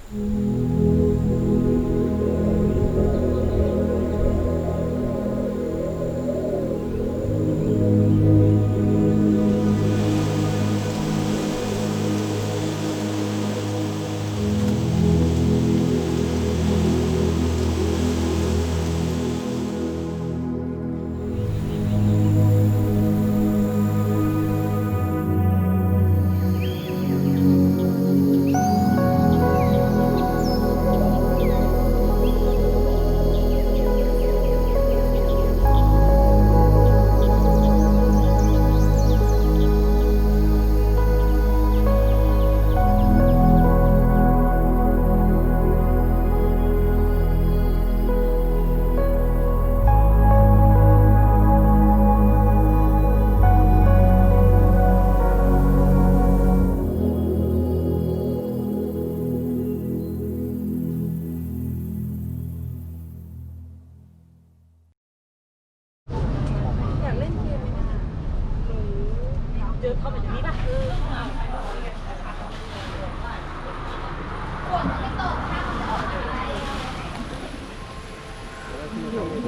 เ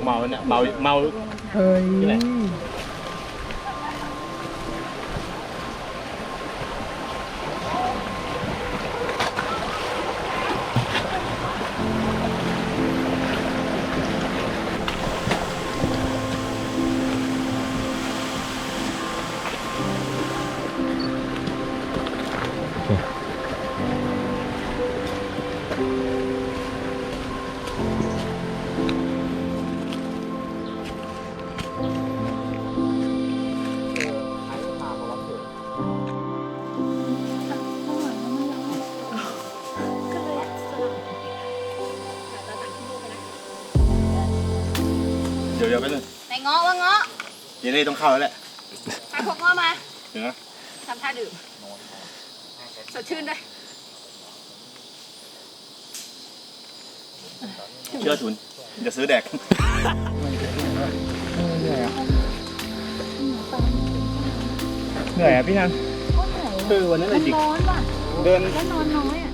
มาเนี่ยเมาเฮ้ยเดี๋ยวไปเลย ไหนเงาะว่าเงาะ เดี๋ยวนี่ต้องเข้าแล้วแหละ ใครพกเงาะมา เดี๋ยวนะ ทำท่าดื่มสดชื่นด้วย เชื่อทุนจะซื้อแดก เหนื่อยอ่ะพี่นัน คือวันนั้นเลยจิ ร้อนว่ะ เดิน แล้วนอนน้อยอ่ะ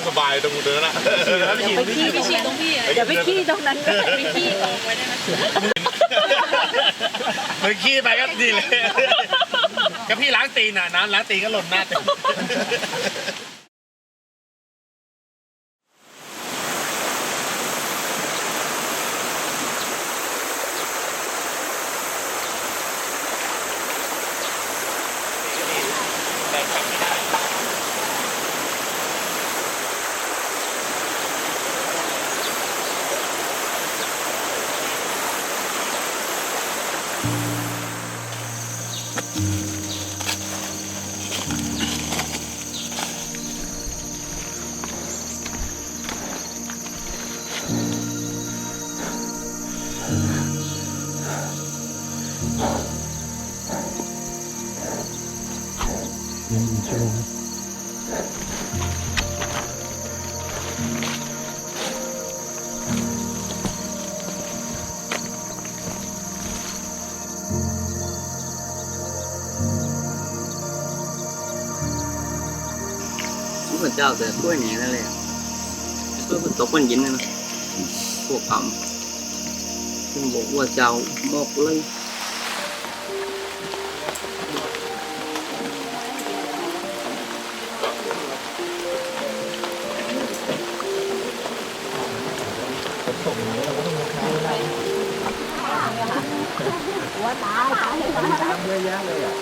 สบายตรงเดินนะ ไปขี้ตรงพี่เดี๋ยวไปขี้ตรงนั้นก็ไปขี้ตรงไว้ได้ไหม มันขี้ไปก็ดีเลยก็พี่ล้างตีนน่ะน้ำล้างตีนก็หล่นหน้าเต็ม เหมือนเจ้าแต่กล้วยหนีนั่นเลย ก็ตกมันเย็นนะพวกอ่ำคุณบอกว่าเจ้าบอกเลยว่าตายตายเลยตาย เยอะแยะเลยอ่ะ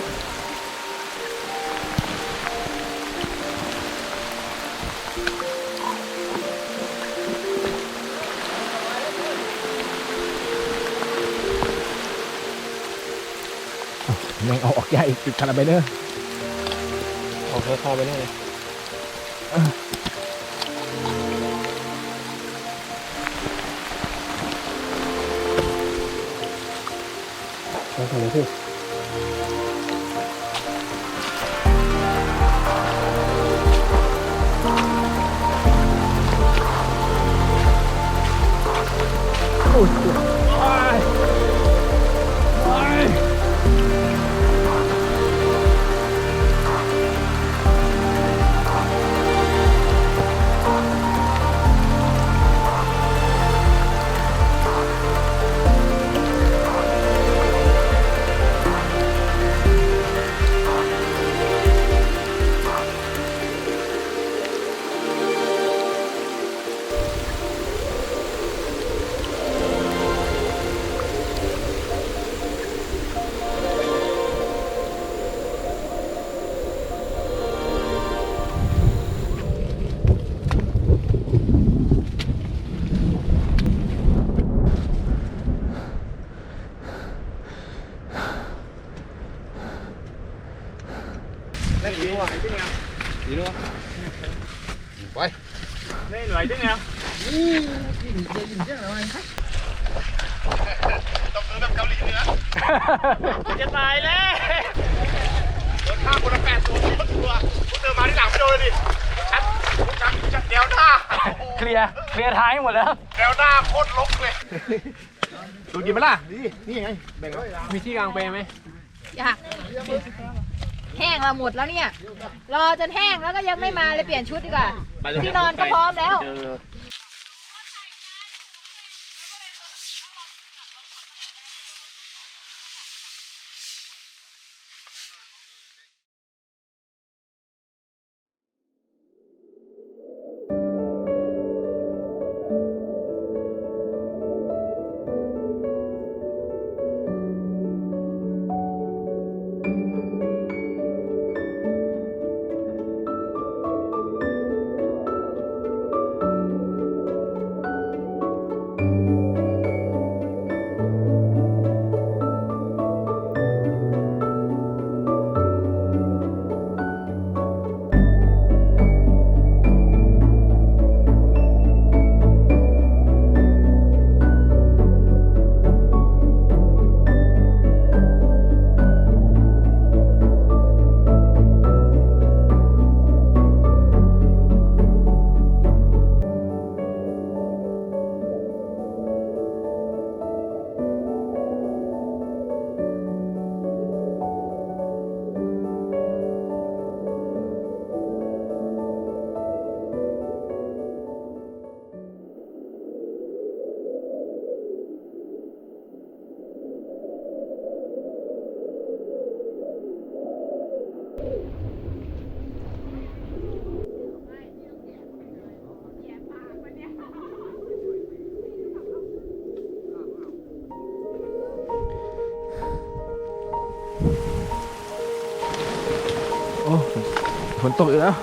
แม่งเอาออกใหญ่ติดคาราเบเนอร์ออกคาราเบเนอร์เลยใช่เลยพี่โอ้ยโอ้ยจะตายแล้วโดนฆ่าคนละ8 ตัว10 ตัวคุณเดินมาที่หลังไม่โดนเลยดิชัดแนวหน้าเคลียร์ท้ายหมดแล้วแนวหน้าโคตรลกเลยดูกินไหมล่ะนี่ไงมีที่กลางเปไหม อยากแห้งเราหมดแล้วเนี่ยรอจนแห้งแล้วก็ยังไม่มาเลยเปลี่ยนชุดดีกว่าที่นอนก็พร้อมแล้ว โอ้ฝนตกอีกแล้ว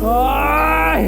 อ้ย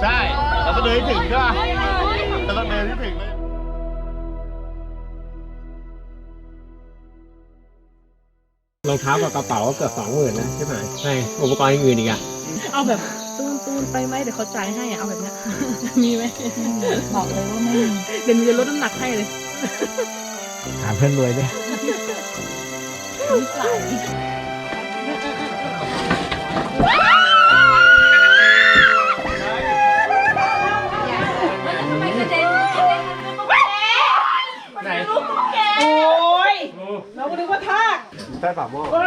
ใช่เราต้องเดินให้ถึงใช่ป่ะเราต้องเดินให้ถึงเลยรองเท้ากับกระเป๋าก็เกือบ20,000นะใช่ไหมใช่อุปกรณ์อื่นอีกอ่ะ เอาแบบตูนไปไหมเดี๋ยวเขาจ่ายให้อะเอาแบบเนี้ย มีไหมบอกเลยว่าไม่มีเดี๋ยวหนูจะลดน้ำหนักให้เลย หาเพื่อนรวยด้วย ไหน โอ้ยเราก็นึกว่าทาก ใช่ป่ะโม่ เฮ้